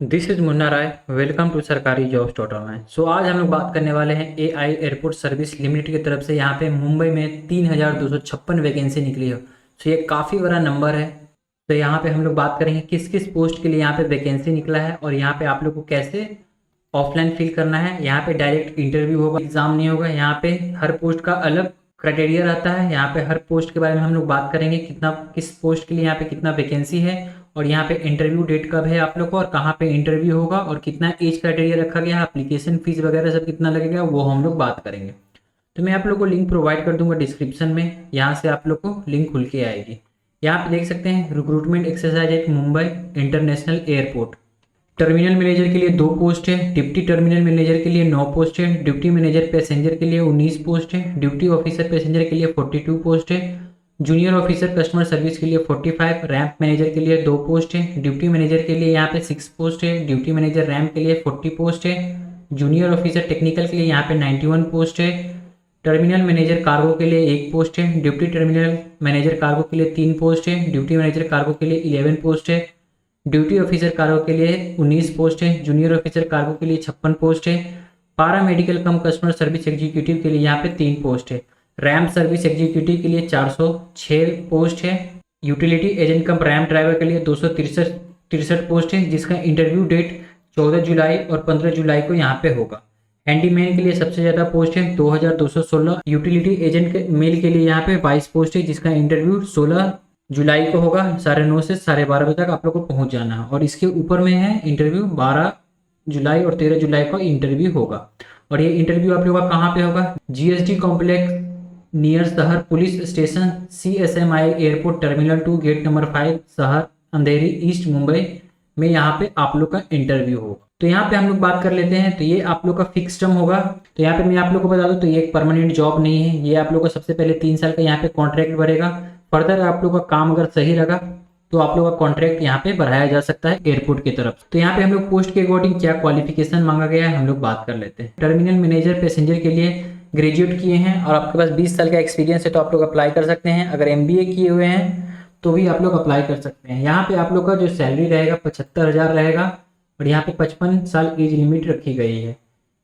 This is Munna Rai. Welcome to Sarkari jobs dot online. So आज हम लोग बात करने वाले हैं एआई एयरपोर्ट सर्विस लिमिटेड की तरफ से यहाँ पे मुंबई में 3,256 वैकेंसी निकली है। सो ये काफ़ी बड़ा नंबर है। तो यहाँ पे हम लोग बात करेंगे किस किस पोस्ट के लिए यहाँ पे वैकेंसी निकला है और यहाँ पे आप लोग को कैसे ऑफलाइन फिल करना है। यहाँ पे डायरेक्ट इंटरव्यू होगा, एग्जाम नहीं होगा। यहाँ पे हर पोस्ट का अलग क्राइटेरिया रहता है। यहाँ पे हर पोस्ट के बारे में हम लोग बात करेंगे, कितना किस पोस्ट के लिए यहाँ पे कितना वैकेंसी है और यहाँ पे इंटरव्यू डेट कब है आप लोग को और कहाँ पे इंटरव्यू होगा और कितना एज क्राइटेरिया रखा गया है, एप्लीकेशन फीस वगैरह सब कितना लगेगा वो हम लोग बात करेंगे। तो मैं आप लोग को लिंक प्रोवाइड कर दूंगा डिस्क्रिप्शन में, यहाँ से आप लोग को लिंक खुल के आएगी। यहाँ पे देख सकते हैं recruitment exercise at Mumbai international airport. Terminal manager के लिए 2 पोस्ट है, डिप्टी टर्मिनल मैनेजर के लिए 9 पोस्ट है, ड्यूटी मैनेजर पैसेंजर के लिए 19 पोस्ट है, ड्यूटी ऑफिसर पैसेंजर के लिए 42 पोस्ट है, जूनियर ऑफिसर कस्टमर सर्विस के लिए 45, रैंप मैनेजर के लिए 2 पोस्ट है, ड्यूटी मैनेजर के लिए यहाँ पे 6 पोस्ट है, ड्यूटी मैनेजर रैंप के लिए 40 पोस्ट है, जूनियर ऑफिसर टेक्निकल के लिए यहाँ पे 91 पोस्ट है, टर्मिनल मैनेजर कार्गो के लिए 1 पोस्ट है, ड्यूटी टर्मिनल मैनेजर कार्गो के लिए 3 पोस्ट है, ड्यूटी मैनेजर कार्गो के लिए 11 पोस्ट है, ड्यूटी ऑफिसर कार्गो के लिए 19 पोस्ट है, जूनियर ऑफिसर कार्गो के लिए 56 पोस्ट है, पारा मेडिकल कम कस्टमर सर्विस एग्जीक्यूटिव के लिए यहाँ पे 3 पोस्ट है, रैम्प सर्विस एग्जीक्यूटिव के लिए 406 पोस्ट है, यूटिलिटी एजेंट कम रैम्प ड्राइवर के लिए 263 पोस्ट है, जिसका इंटरव्यू डेट 14 जुलाई और 15 जुलाई को यहाँ पे होगा। हैंडीमैन के लिए सबसे ज़्यादा पोस्ट है 2216, यूटिलिटी एजेंट के मेल के लिए यहाँ पे 22 पोस्ट है, जिसका इंटरव्यू 16 जुलाई को होगा। 9:30 से 12:30 बजे तक आप लोग को पहुंच जाना है। और इसके ऊपर में है इंटरव्यू 12 जुलाई और 13 जुलाई को इंटरव्यू होगा। और ये इंटरव्यू आप लोग का कहाँ पे होगा? GST complex near Sahar police station, CSMI airport terminal 2 gate number 5 Sahar अंधेरी ईस्ट मुंबई में यहाँ पे आप लोग का इंटरव्यू होगा। तो यहाँ पे हम लोग बात कर लेते हैं। तो ये आप लोग का फिक्स टर्म होगा। तो यहाँ पे मैं आप लोग को बता दूं, तो ये एक परमानेंट जॉब नहीं है। ये आप लोग को सबसे पहले 3 साल का यहाँ पे कॉन्ट्रैक्ट भरेगा। फर्दर आप लोग का काम अगर सही रहा तो आप लोग का कॉन्ट्रैक्ट यहाँ पे बढ़ाया जा सकता है एयरपोर्ट की तरफ। तो यहाँ पे हम लोग पोस्ट के अकॉर्डिंग क्या क्वालिफिकेशन मांगा गया है हम लोग बात कर लेते हैं। टर्मिनल मैनेजर पैसेंजर के लिए ग्रेजुएट किए हैं और आपके पास 20 साल का एक्सपीरियंस है तो आप लोग अप्लाई कर सकते हैं। अगर MBA किए हुए हैं तो भी आप लोग अप्लाई कर सकते हैं। यहाँ पे आप लोग का जो सैलरी रहेगा 75,000 रहेगा और यहाँ पे 55 साल एज लिमिट रखी गई है।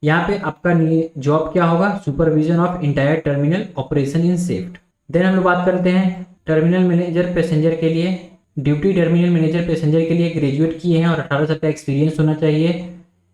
यहाँ पे आपका जॉब क्या होगा? Supervision of entire terminal operation in shift. Then हम लोग बात करते हैं टर्मिनल मैनेजर पैसेंजर के लिए। ड्यूटी टर्मिनल मैनेजर पैसेंजर के लिए ग्रेजुएट किए हैं और 18 साल का एक्सपीरियंस होना चाहिए।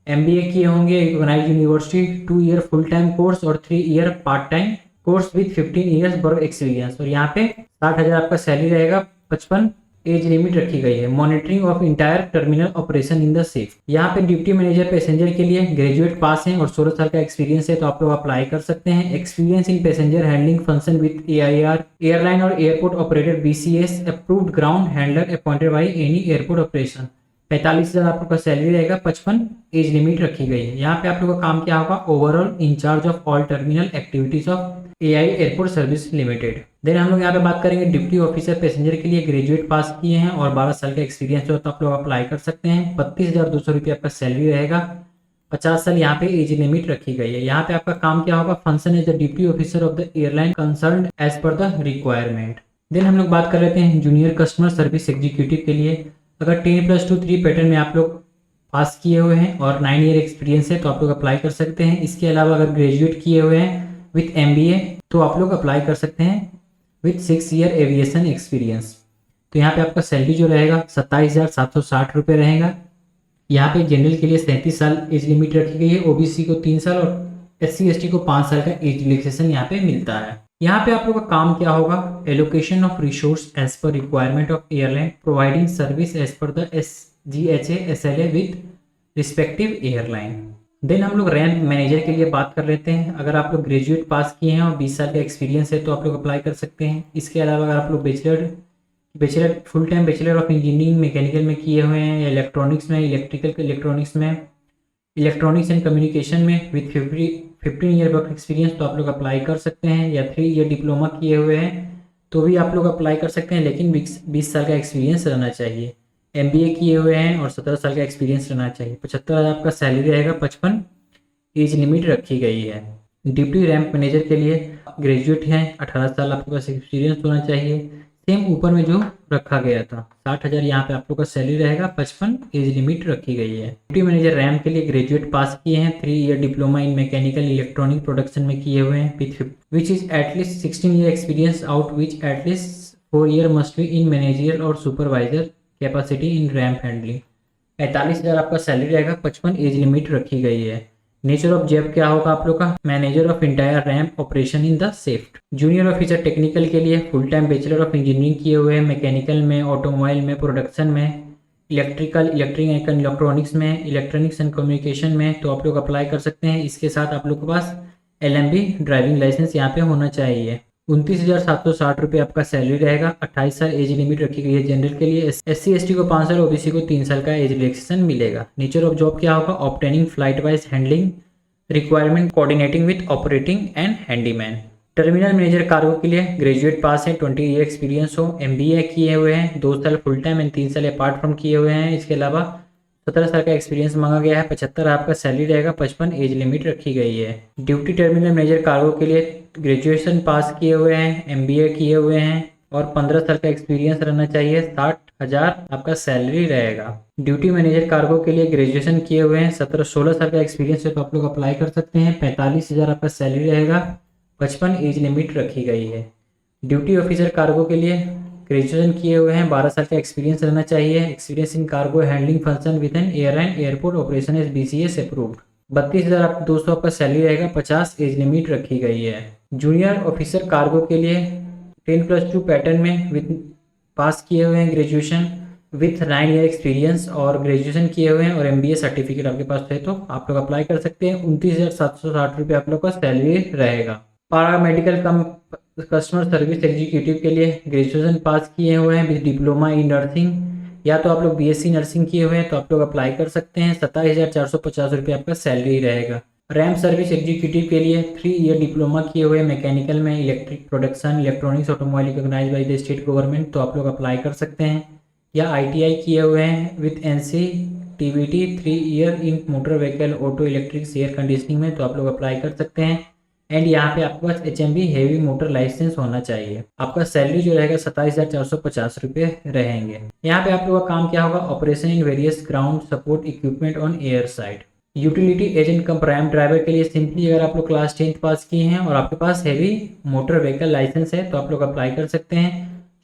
MBA किए होंगे recognised university, 2 year full time course और 3 year part time course with 15 years work experience. और यहाँ पे 60,000 आपका सैलरी रहेगा। 55 एज लिमिट रखी गई है। Monitoring of entire terminal operation in the safe. यहाँ पे ड्यूटी मैनेजर पैसेंजर के लिए ग्रेजुएट पास हैं और 16 साल का एक्सपीरियंस है तो आप लोग अप्लाई कर सकते हैं। Experience in passenger handling function with AIR airline और airport operator BCS approved ground handler appointed by any airport operation. 45,000 आप लोग का सैलरी रहेगा। 55 एज लिमिट रखी गई है। यहाँ पे आप लोग का काम क्या होगा? Overall incharge of all terminal activities of AI airport service limited. Then हम लोग यहाँ पे बात करेंगे डिप्टी ऑफिसर पैसेंजर के लिए ग्रेजुएट पास किए हैं और 12 साल का एक्सपीरियंस हो तो आप लोग अप्लाई कर सकते हैं। 32,200 रुपये आपका सैलरी रहेगा। 50 साल यहाँ पे एज लिमिट रखी गई है। यहाँ पे आपका काम क्या होगा? Function as the deputy officer of the airline concern as per the requirement. Then हम लोग बात कर लेते हैं जूनियर कस्टमर सर्विस एग्जीक्यूटिव के लिए। अगर 10+2 पैटर्न में आप लोग पास किए हुए हैं और 9 ईयर एक्सपीरियंस है तो आप लोग अप्लाई कर सकते हैं। इसके अलावा अगर ग्रेजुएट किए हुए हैं विथ MBA तो आप लोग अप्लाई कर सकते हैं विथ 6 ईयर एविएशन एक्सपीरियंस। तो यहाँ पे आपका सैलरी जो रहेगा 27,760 रुपये रहेगा। यहाँ पे जनरल के लिए 37 साल एज लिमिट रखी गई है। OBC को 3 साल और SC/ST को 5 साल का एज रिलैक्सेशन यहाँ पे मिलता है। यहाँ पे आप लोग का काम क्या होगा? Allocation of resource as per requirement of airline, providing service as per the SGHA SLA with respective airline. Then हम लोग रैंप मैनेजर के लिए बात कर लेते हैं। अगर आप लोग ग्रेजुएट पास किए हैं और 20 साल का एक्सपीरियंस है तो आप लोग अप्लाई कर सकते हैं। इसके अलावा अगर आप लोग bachelor full time bachelor of engineering mechanical में किए हुए हैं या इलेक्ट्रॉनिक्स में, इलेक्ट्रॉनिक्स में, इलेक्ट्रॉनिक्स एंड कम्युनिकेशन में विथ 15 ईयर वर्क एक्सपीरियंस तो आप लोग अप्लाई कर सकते हैं। या 3 ईयर डिप्लोमा किए हुए हैं तो भी आप लोग अप्लाई कर सकते हैं, लेकिन 20 साल का एक्सपीरियंस रहना चाहिए। MBA किए हुए हैं और 17 साल का एक्सपीरियंस रहना चाहिए। 75,000 आपका सैलरी रहेगा। 55 एज लिमिट रखी गई है। डिप्टी रैंप मैनेजर के लिए ग्रेजुएट हैं, 18 साल आपके पास एक्सपीरियंस होना चाहिए। सेम ऊपर में जो रखा गया था 60,000 यहाँ पे आप लोग का सैलरी रहेगा। 55 एज लिमिट रखी गई है। ड्यूटी मैनेजर रैम के लिए ग्रेजुएट पास किए हैं, 3 year diploma in mechanical electronic production में किए हुए हैं, which is at least 16 year experience out which at least 4 year must be in managerial और supervisor capacity in ramp handling. 45,000 आपका सैलरी रहेगा। 55 एज लिमिट रखी गई है। नेचर ऑफ जॉब क्या होगा आप लोग का, manager of entire ramp operation in the shift. Junior officer technical के लिए full time bachelor of engineering किए हुए हैं, मैकेनिकल में, ऑटोमोबाइल में, प्रोडक्शन में, इलेक्ट्रिक एंड इलेक्ट्रॉनिक्स में, इलेक्ट्रॉनिक्स एंड कम्युनिकेशन में, तो आप लोग अप्लाई कर सकते हैं। इसके साथ आप लोग के पास LMB ड्राइविंग लाइसेंस यहाँ पे होना चाहिए। 29,760 रुपये आपका सैलरी रहेगा। 28 साल एज लिमिट रखी गई है जनरल के लिए। SC/ST को 5 साल, OBC को 3 साल का एज रिलैक्सेशन मिलेगा। नेचर ऑफ जॉब क्या होगा, obtaining flight wise handling requirement, coordinating with operating and handyman. Terminal manager cargo के लिए ग्रेजुएट पास है, 20 ईयर एक्सपीरियंस हो, MBA किए हुए हैं, 2 साल फुल टाइम एंड 3 साल अपार्ट फ्रॉम किए हुए हैं। इसके अलावा 17 साल का एक्सपीरियंस मांगा गया है। 75 आपका सैलरी रहेगा। 55 एज लिमिट रखी गई है। ड्यूटी टर्मिनल मैनेजर कार्गो के लिए ग्रेजुएशन पास किए हुए हैं, MBA किए हुए हैं और 15 साल का एक्सपीरियंस रहना चाहिए। 60,000 आपका सैलरी रहेगा। ड्यूटी मैनेजर कार्गो के लिए ग्रेजुएशन किए हुए हैं, 16 साल का एक्सपीरियंस है तो आप लोग अप्लाई कर सकते हैं। 45,000 आपका सैलरी रहेगा। 55 एज लिमिट रखी गई है। ड्यूटी ऑफिसर कार्गो के लिए ग्रेजुएशन किए हुए हैं, 12 साल का एक्सपीरियंस रहना चाहिए। Experience in cargo handling function with N airline airport operation S BCS approved. 32,200 आपका सैलरी रहेगा। 50 एज लिमिट रखी गई है। जूनियर ऑफिसर कार्गो के लिए 10+2 पैटर्न में विद पास किए हुए हैं ग्रेजुएशन विथ 9 ईयर एक्सपीरियंस और ग्रेजुएशन किए हुए हैं और MBA सर्टिफिकेट आपके पास है तो आप लोग अप्लाई कर सकते हैं। 29,760 रुपये आप लोग का सैलरी रहेगा। पैरामेडिकल कम कस्टमर सर्विस एग्जीक्यूटिव के लिए ग्रेजुएशन पास किए हुए हैं विद डिप्लोमा इन नर्सिंग, या तो आप लोग BSc नर्सिंग किए हुए हैं तो आप लोग अप्लाई कर सकते हैं। 27,450 रुपये आपका सैलरी रहेगा। रैम सर्विस एग्जीक्यूटिव के लिए 3 ईयर डिप्लोमा किए हुए मैकेनिकल में, electric production, electronics, automobile recognise by the state government तो आप लोग अप्लाई कर सकते हैं। या ITI किए हुए हैं with NC TVT 3 year in motor vehicle, auto, electric, air conditioning में तो आप लोग अप्लाई कर सकते हैं। एंड यहाँ पे आपके पास HMB हेवी मोटर लाइसेंस होना चाहिए। आपका सैलरी जो रहेगा 27,450 रुपये रहेंगे। यहाँ पे आप लोगों का काम क्या होगा, operation in various ground support equipment on air side. Utility agent come prime driver के लिए सिंपली अगर आप लोग क्लास 10th पास किए हैं और आपके पास हेवी मोटर व्हीकल लाइसेंस है तो आप लोग अप्लाई कर सकते हैं।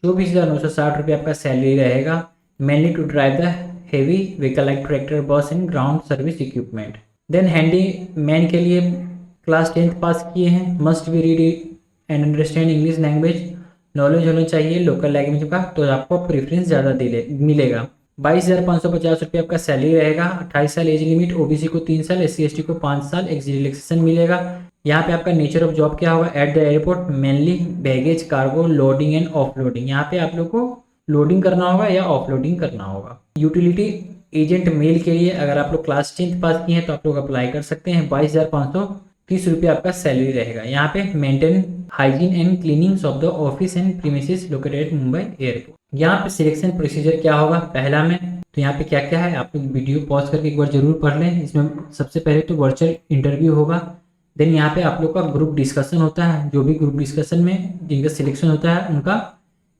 24,960 रुपये आपका सैलरी रहेगा। Mainly to drive the heavy vehicle like tractor, bus and ground service equipment. Then handyman के लिए क्लास 10th पास किए हैं, must be read and understand English language, knowledge होना चाहिए लोकल लैंग्वेज का तो आपको प्रेफरेंस ज़्यादा मिलेगा। 22,550 रुपये आपका सैलरी रहेगा। 28 साल एज लिमिट, OBC को 3 साल, SC/ST को 5 साल एज रिलैक्सेशन मिलेगा। यहाँ पे आपका नेचर ऑफ जॉब क्या होगा, at the airport mainly baggage cargo loading and offloading. यहाँ पे आप लोग को लोडिंग करना होगा या ऑफलोडिंग करना होगा। यूटिलिटी एजेंट मेल के लिए अगर आप लोग क्लास 10th पास किए हैं तो आप लोग अप्लाई कर सकते हैं। 22,530 रुपये आपका सैलरी रहेगा। यहाँ पे maintain hygiene and cleanings of the office and premises located Mumbai airport. यहाँ पे सिलेक्शन प्रोसीजर क्या होगा, पहला में तो यहाँ पे क्या क्या है आप लोग वीडियो पॉज करके एक बार जरूर पढ़ लें। इसमें सबसे पहले तो वर्चुअल इंटरव्यू होगा। देन यहाँ पे आप लोग का ग्रुप डिस्कशन होता है, जो भी ग्रुप डिस्कशन में जिनका सिलेक्शन होता है उनका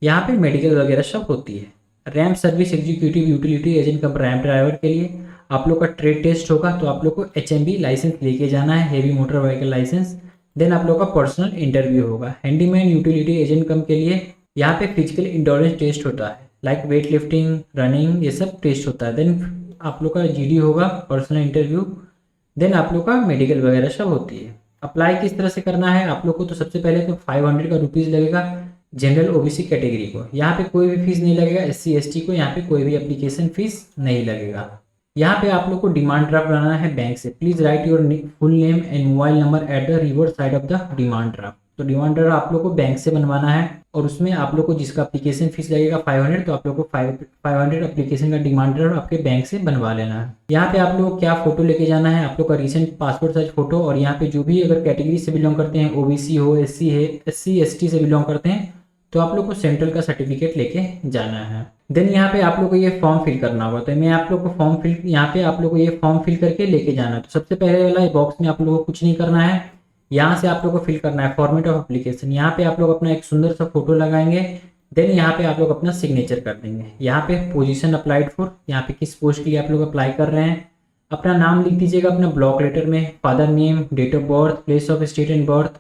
यहाँ पे मेडिकल वगैरह सब होती है। RAM service executive utility agent कम रैम ड्राइवर के लिए आप लोग का ट्रेड टेस्ट होगा तो आप लोग को HMB लाइसेंस लेके जाना है, heavy motor vehicle licence. Then आप लोग का पर्सनल इंटरव्यू होगा। हैंडीमैन यूटिलिटी एजेंट कम के लिए यहाँ पे फिजिकल इंडोरेंस टेस्ट होता है, लाइक वेट लिफ्टिंग, रनिंग, ये सब टेस्ट होता है। देन आप लोग का GD होगा, पर्सनल इंटरव्यू। देन आप लोग का मेडिकल वगैरह सब होती है। अप्लाई किस तरह से करना है आप लोग को, तो सबसे पहले तो 500 का रुपीज़ लगेगा जनरल OBC कैटेगरी को। यहाँ पे कोई भी फीस नहीं लगेगा। SC/ST को यहाँ पे कोई भी एप्लीकेशन फीस नहीं लगेगा। यहाँ पे आप लोग को डिमांड ड्राफ्ट बनाना है बैंक से। Please right your full name and mobile number at the reverse side of the demand draft. तो डिमांड ड्राफ्ट आप लोग को बैंक से बनवाना है और उसमें आप लोग को जिसका एप्लीकेशन फीस लगेगा 500 तो आप लोग को 500 एप्लीकेशन का डिमांड ड्राफ्ट आपके बैंक से बनवा लेना है। यहाँ पे आप लोग को क्या फोटो लेके जाना है, आप लोग का रिसेंट पासपोर्ट साइज फोटो और यहाँ पे जो भी अगर कैटेगरी से बिलोंग करते हैं, OBC हो, SC है, SC/ST से बिलोंग करते हैं तो आप लोग को सेंट्रल का सर्टिफिकेट लेके जाना है। देन यहाँ पे आप लोग को ये फॉर्म फिल करना होगा। तो मैं आप लोग को फॉर्म फिल यहाँ पे आप लोग को ये फॉर्म फिल करके लेके जाना है। तो सबसे पहले वाला बॉक्स में आप लोगों को कुछ नहीं करना है, यहाँ से आप लोग को फिल करना है फॉर्मेट ऑफ एप्लीकेशन। यहाँ पे आप लोग अपना एक सुंदर सा फोटो लगाएंगे देन यहाँ पे आप लोग अपना सिग्नेचर कर देंगे। यहाँ पे पोजीशन अप्लाइड फॉर, यहाँ पे किस पोस्ट के लिए आप लोग अप्लाई कर रहे हैं, अपना नाम लिख दीजिएगा अपना ब्लॉक लेटर में, father name, date of birth, place of state and birth,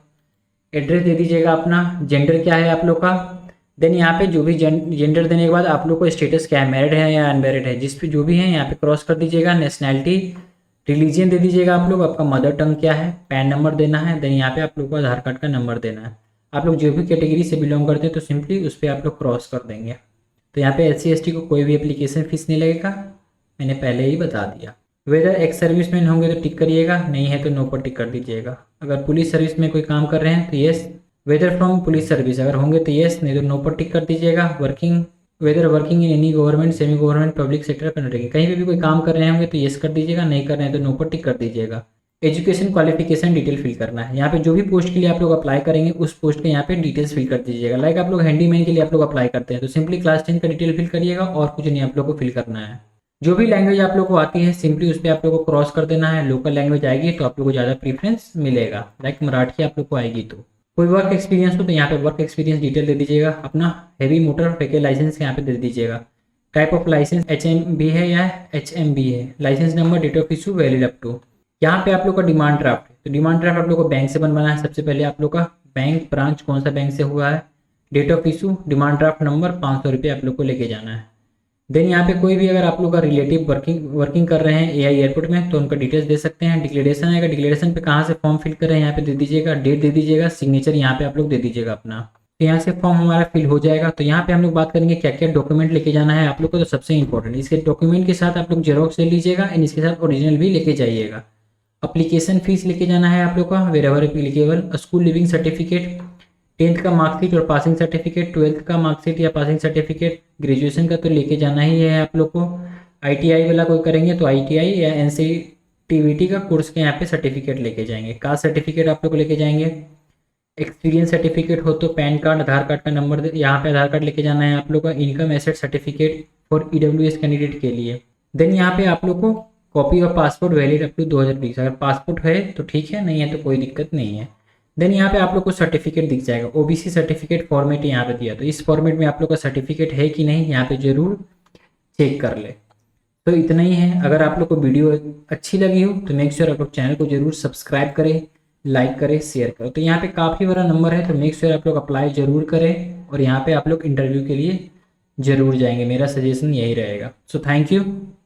address दे दीजिएगा अपना, जेंडर क्या है आप लोग का। देन यहाँ पे जो भी जेंडर देने के बाद आप लोग को स्टेटस क्या है, मैरिड है या अनमैरिड है, जिस पे जो भी है यहाँ पे क्रॉस कर दीजिएगा। नेशनैलिटी, रिलीजियन दे दीजिएगा आप लोग, आपका मदर टंग क्या है, पैन नंबर देना है। देन यहाँ पे आप लोग को आधार कार्ड का नंबर देना है। आप लोग जो भी कैटेगरी से बिलोंग करते हैं तो सिंपली उस पर आप लोग क्रॉस कर देंगे। तो यहाँ पे SC ST को कोई भी एप्लीकेशन फीस नहीं लगेगा, मैंने पहले ही बता दिया। वेदर एक्स सर्विसमैन होंगे तो टिक करिएगा, नहीं है तो नो पर टिक कर दीजिएगा। अगर पुलिस सर्विस में कोई काम कर रहे हैं तो yes, whether from police service अगर होंगे तो येस, नहीं तो नो पर टिक कर दीजिएगा। Working, whether working in any government, semi government, public sector, country, कहीं पे भी कोई काम कर रहे होंगे तो येस कर दीजिएगा, नहीं कर रहे हैं तो नो पर टिक कर दीजिएगा। एजुकेशन क्वालिफिकेशन डिटेल फिल करना है। यहाँ पे जो भी पोस्ट के लिए आप लोग अप्लाई करेंगे उस पोस्ट के यहाँ पे डिटेल्स फिल कर दीजिएगा। लाइक आप लोग हैंडीमैन के लिए आप लोग अप्लाई करते हैं तो सिंपली क्लास 10 का डिटेल फिल करिएगा और कुछ नहीं आप लोग को फिल करना है। जो भी लैंग्वेज आप लोग को आती है सिंपली उस पर आप लोग को क्रॉस कर देना है। लोकल लैंग्वेज आएगी तो आप लोग को ज़्यादा प्रीफरेंस मिलेगा, लाइक मराठी आप लोग को आएगी तो। कोई वर्क एक्सपीरियंस हो तो यहाँ पे वर्क एक्सपीरियंस डिटेल दे दीजिएगा। अपना हैवी मोटर व्हीकल लाइसेंस यहाँ पे दे दीजिएगा। टाइप ऑफ लाइसेंस HMB है या HMB है, licence number, date of issue, valid up to. यहाँ पे आप लोग का डिमांड ड्राफ्ट है तो डिमांड ड्राफ्ट आप लोग को बैंक से बनवाना है। सबसे पहले आप लोग का बैंक ब्रांच कौन सा बैंक से हुआ है, date of issue, demand draft number, 500 रुपये आप लोग को लेके जाना है। देन यहाँ पे कोई भी अगर आप लोग का रिलेटिव वर्किंग कर रहे हैं AI एयरपोर्ट में तो उनका डिटेल्स दे सकते हैं। डिक्लेरेशन आएगा, डिक्लेरेशन पे कहाँ से फॉर्म फिल करें यहाँ पे दे दीजिएगा, डेट दे दीजिएगा, सिग्नेचर यहाँ पे आप लोग दे दीजिएगा अपना। तो यहाँ से फॉर्म हमारा फिल हो जाएगा। तो यहाँ पे हम लोग बात करेंगे क्या क्या डॉक्यूमेंट लेके जाना है आप लोग को। तो सबसे इंपॉर्टेंट इसके डॉक्यूमेंट के साथ आप लोग जेरोक्स ले लीजिएगा एंड इसके साथ ओरिजिनल भी लेके जाइएगा। अप्लीकेशन फीस लेके जाना है आप लोग का, wherever applicable, school leaving certificate, 10th का मार्कशीट और पासिंग सर्टिफिकेट, 12th का मार्कशीट या पासिंग सर्टिफिकेट, ग्रेजुएशन का तो लेके जाना ही है आप लोग को। ITI वाला कोई करेंगे तो ITI या NCTVT का कोर्स के यहाँ पे सर्टिफिकेट लेके जाएंगे। कास्ट सर्टिफिकेट आप लोग को लेके जाएंगे। एक्सपीरियंस सर्टिफिकेट हो तो पैन कार्ड, आधार कार्ड का नंबर यहाँ पे आधार कार्ड लेके जाना है आप लोग का। Income asset certificate for EWS candidate के लिए। देन यहाँ पे आप लोग को copy of passport valid up to 2020, अगर पासपोर्ट है तो ठीक है, नहीं है तो कोई दिक्कत नहीं है। देन यहाँ पे आप लोग को सर्टिफिकेट दिख जाएगा, OBC सर्टिफिकेट फॉर्मेट यहाँ पे दिया, तो इस फॉर्मेट में आप लोग का सर्टिफिकेट है कि नहीं यहाँ पे जरूर चेक कर ले। तो इतना ही है। अगर आप लोग को वीडियो अच्छी लगी हो तो मेक श्योर आप लोग चैनल को जरूर सब्सक्राइब करें, लाइक करें, शेयर करें। तो यहाँ पे काफ़ी बड़ा नंबर है तो मेक श्योर आप लोग अप्लाई जरूर करें और यहाँ पे आप लोग इंटरव्यू के लिए जरूर जाएंगे, मेरा सजेशन यही रहेगा। So thank you.